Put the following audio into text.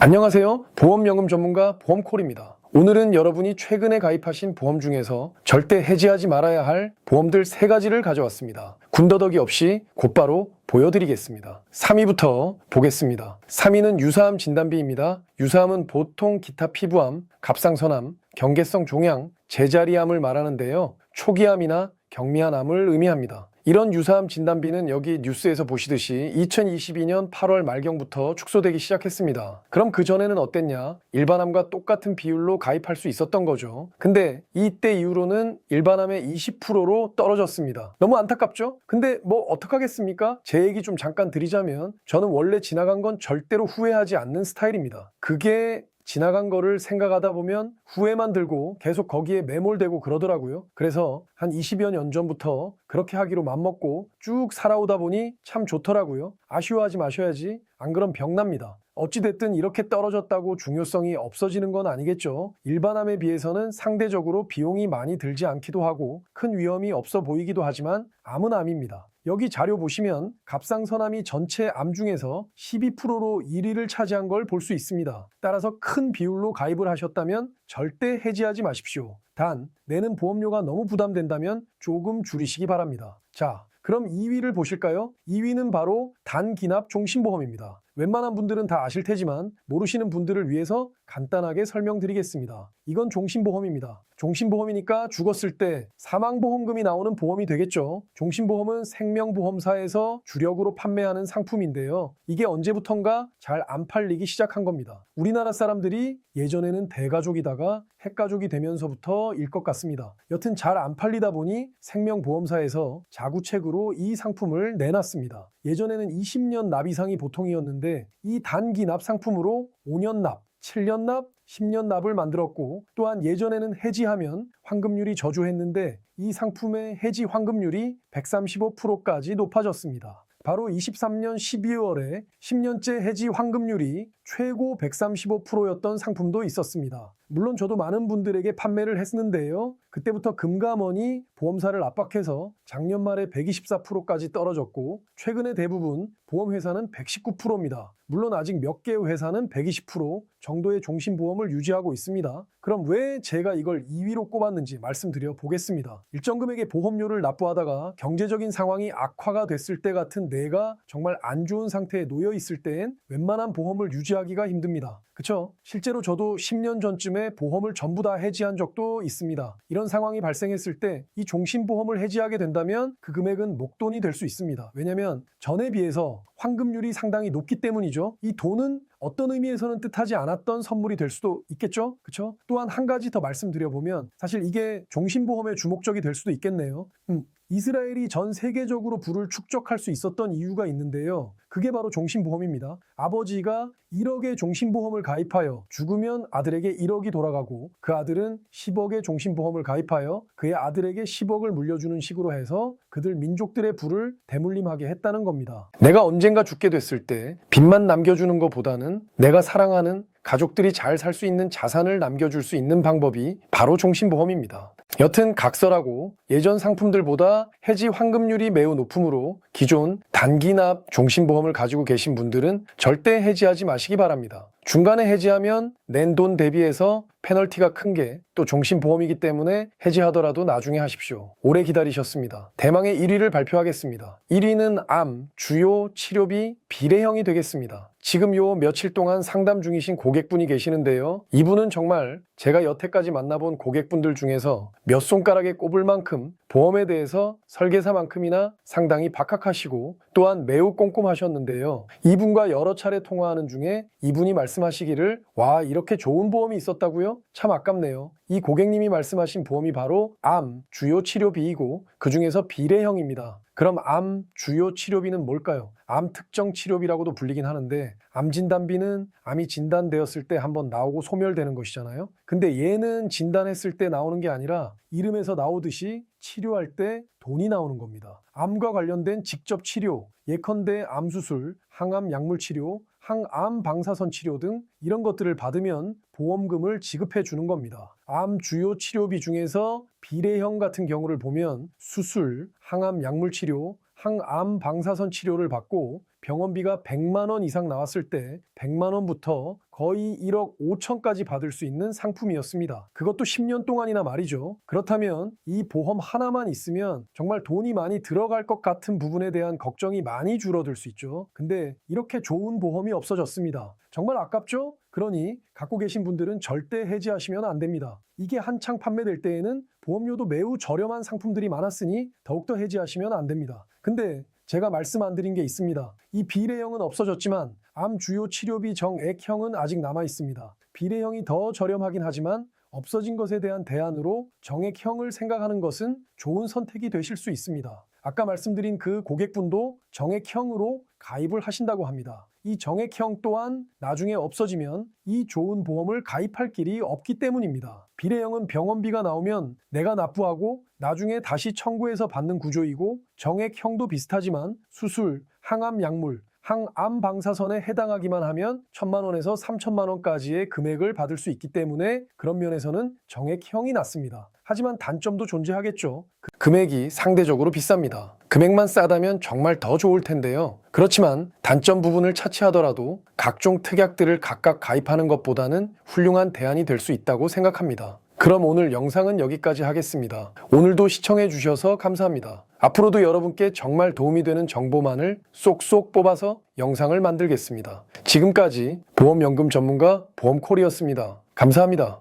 안녕하세요. 보험연금 전문가 보험콜입니다. 오늘은 여러분이 최근에 가입하신 보험 중에서 절대 해지하지 말아야 할 보험들 3가지를 가져왔습니다. 군더더기 없이 곧바로 보여드리겠습니다. 3위부터 보겠습니다. 3위는 유사암 진단비입니다. 유사암은 보통 기타 피부암, 갑상선암, 경계성 종양, 제자리암을 말하는데요. 초기암이나 경미한 암을 의미합니다. 이런 유사암 진단비는 여기 뉴스에서 보시듯이 2022년 8월 말경부터 축소되기 시작했습니다. 그럼 그전에는 어땠냐? 일반암과 똑같은 비율로 가입할 수 있었던 거죠. 근데 이때 이후로는 일반암의 20%로 떨어졌습니다. 너무 안타깝죠? 근데 뭐 어떡하겠습니까? 제 얘기 좀 잠깐 드리자면 저는 원래 지나간 건 절대로 후회하지 않는 스타일입니다. 그게 지나간 거를 생각하다 보면 후회만 들고 계속 거기에 매몰되고 그러더라고요. 그래서 한 20여 년 전부터 그렇게 하기로 맘먹고 쭉 살아오다 보니 참 좋더라고요. 아쉬워하지 마셔야지. 안 그럼 병납니다. 어찌됐든 이렇게 떨어졌다고 중요성이 없어지는 건 아니겠죠. 일반암에 비해서는 상대적으로 비용이 많이 들지 않기도 하고 큰 위험이 없어 보이기도 하지만 암은 암입니다. 여기 자료 보시면 갑상선암이 전체 암 중에서 12%로 1위를 차지한 걸 볼 수 있습니다. 따라서 큰 비율로 가입을 하셨다면 절대 해지하지 마십시오. 단, 내는 보험료가 너무 부담된다면 조금 줄이시기 바랍니다. 자, 그럼 2위를 보실까요? 2위는 바로 단기납 종신보험입니다. 웬만한 분들은 다 아실 테지만 모르시는 분들을 위해서 간단하게 설명드리겠습니다. 이건 종신보험입니다. 종신보험이니까 죽었을 때 사망보험금이 나오는 보험이 되겠죠. 종신보험은 생명보험사에서 주력으로 판매하는 상품인데요. 이게 언제부턴가 잘 안 팔리기 시작한 겁니다. 우리나라 사람들이 예전에는 대가족이다가 핵가족이 되면서부터 일 것 같습니다. 여튼 잘 안 팔리다 보니 생명보험사에서 자구책으로 이 상품을 내놨습니다. 예전에는 20년 납 이상이 보통이었는데 이 단기 납 상품으로 5년 납, 7년 납, 10년 납을 만들었고 또한 예전에는 해지하면 환급률이 저조했는데 이 상품의 해지 환급률이 135%까지 높아졌습니다. 바로 23년 12월에 10년째 해지 환급률이 최고 135%였던 상품도 있었습니다. 물론 저도 많은 분들에게 판매를 했는데요. 그때부터 금감원이 보험사를 압박해서 작년 말에 124%까지 떨어졌고 최근에 대부분 보험회사는 119%입니다. 물론 아직 몇 개의 회사는 120% 정도의 종신보험을 유지하고 있습니다. 그럼 왜 제가 이걸 2위로 꼽았는지 말씀드려 보겠습니다. 일정 금액의 보험료를 납부하다가 경제적인 상황이 악화가 됐을 때 같은 내가 정말 안 좋은 상태에 놓여 있을 때엔 웬만한 보험을 유지하기가 힘듭니다. 그쵸? 실제로 저도 10년 전쯤에 보험을 전부 다 해지한 적도 있습니다. 이런 상황이 발생했을 때 이 종신보험을 해지하게 된다면 그 금액은 목돈이 될 수 있습니다. 왜냐하면 전에 비해서 환급률이 상당히 높기 때문이죠. 이 돈은 어떤 의미에서는 뜻하지 않았던 선물이 될 수도 있겠죠? 그쵸? 또한 한 가지 더 말씀드려보면 사실 이게 종신보험의 주목적이 될 수도 있겠네요. 이스라엘이 전 세계적으로 부를 축적할 수 있었던 이유가 있는데요. 그게 바로 종신보험입니다. 아버지가 1억의 종신보험을 가입하여 죽으면 아들에게 1억이 돌아가고 그 아들은 10억의 종신보험을 가입하여 그의 아들에게 10억을 물려주는 식으로 해서 그들 민족들의 부를 대물림하게 했다는 겁니다. 내가 언젠가 죽게 됐을 때 빚만 남겨주는 것보다는 내가 사랑하는 가족들이 잘 살 수 있는 자산을 남겨줄 수 있는 방법이 바로 종신보험입니다. 여튼 각설하고 예전 상품들보다 해지 환급률이 매우 높으므로 기존 단기납 종신보험을 가지고 계신 분들은 절대 해지하지 마시기 바랍니다. 중간에 해지하면 낸 돈 대비해서 페널티가 큰 게 또 종신보험이기 때문에 해지하더라도 나중에 하십시오. 오래 기다리셨습니다. 대망의 1위를 발표하겠습니다. 1위는 암, 주요 치료비 비례형이 되겠습니다. 지금 요 며칠 동안 상담 중이신 고객분이 계시는데요. 이분은 정말 제가 여태까지 만나본 고객분들 중에서 몇 손가락에 꼽을 만큼 보험에 대해서 설계사만큼이나 상당히 박학하시고 또한 매우 꼼꼼하셨는데요. 이분과 여러 차례 통화하는 중에 이분이 말씀하시기를 와, 이렇게 좋은 보험이 있었다고요? 참 아깝네요. 이 고객님이 말씀하신 보험이 바로 암, 주요 치료비이고 그 중에서 비례형입니다. 그럼 암, 주요 치료비는 뭘까요? 암 특정 치료비라고도 불리긴 하는데 암 진단비는 암이 진단되었을 때 한번 나오고 소멸되는 것이잖아요. 근데 얘는 진단했을 때 나오는 게 아니라 이름에서 나오듯이 치료할 때 돈이 나오는 겁니다. 암과 관련된 직접 치료, 예컨대 암수술, 항암 약물 치료, 항암 방사선 치료 등 이런 것들을 받으면 보험금을 지급해 주는 겁니다. 암 주요 치료비 중에서 비례형 같은 경우를 보면 수술, 항암 약물 치료, 항암 방사선 치료를 받고 병원비가 100만 원 이상 나왔을 때 100만 원부터 거의 1억 5천까지 받을 수 있는 상품이었습니다. 그것도 10년 동안이나 말이죠. 그렇다면 이 보험 하나만 있으면 정말 돈이 많이 들어갈 것 같은 부분에 대한 걱정이 많이 줄어들 수 있죠. 근데 이렇게 좋은 보험이 없어졌습니다. 정말 아깝죠? 그러니 갖고 계신 분들은 절대 해지하시면 안 됩니다. 이게 한창 판매될 때에는 보험료도 매우 저렴한 상품들이 많았으니 더욱더 해지하시면 안 됩니다. 근데 제가 말씀 안 드린 게 있습니다. 이 비례형은 없어졌지만 암 주요 치료비 정액형은 아직 남아 있습니다. 비례형이 더 저렴하긴 하지만 없어진 것에 대한 대안으로 정액형을 생각하는 것은 좋은 선택이 되실 수 있습니다. 아까 말씀드린 그 고객분도 정액형으로 가입을 하신다고 합니다. 이 정액형 또한 나중에 없어지면 이 좋은 보험을 가입할 길이 없기 때문입니다. 비례형은 병원비가 나오면 내가 납부하고 나중에 다시 청구해서 받는 구조이고, 정액형도 비슷하지만 수술, 항암 약물, 항암 방사선에 해당하기만 하면 1,000만 원에서 3,000만 원까지의 금액을 받을 수 있기 때문에 그런 면에서는 정액형이 낫습니다. 하지만 단점도 존재하겠죠. 금액이 상대적으로 비쌉니다. 금액만 싸다면 정말 더 좋을 텐데요. 그렇지만 단점 부분을 차치하더라도 각종 특약들을 각각 가입하는 것보다는 훌륭한 대안이 될 수 있다고 생각합니다. 그럼 오늘 영상은 여기까지 하겠습니다. 오늘도 시청해 주셔서 감사합니다. 앞으로도 여러분께 정말 도움이 되는 정보만을 쏙쏙 뽑아서 영상을 만들겠습니다. 지금까지 보험연금 전문가 보험콜이었습니다. 감사합니다.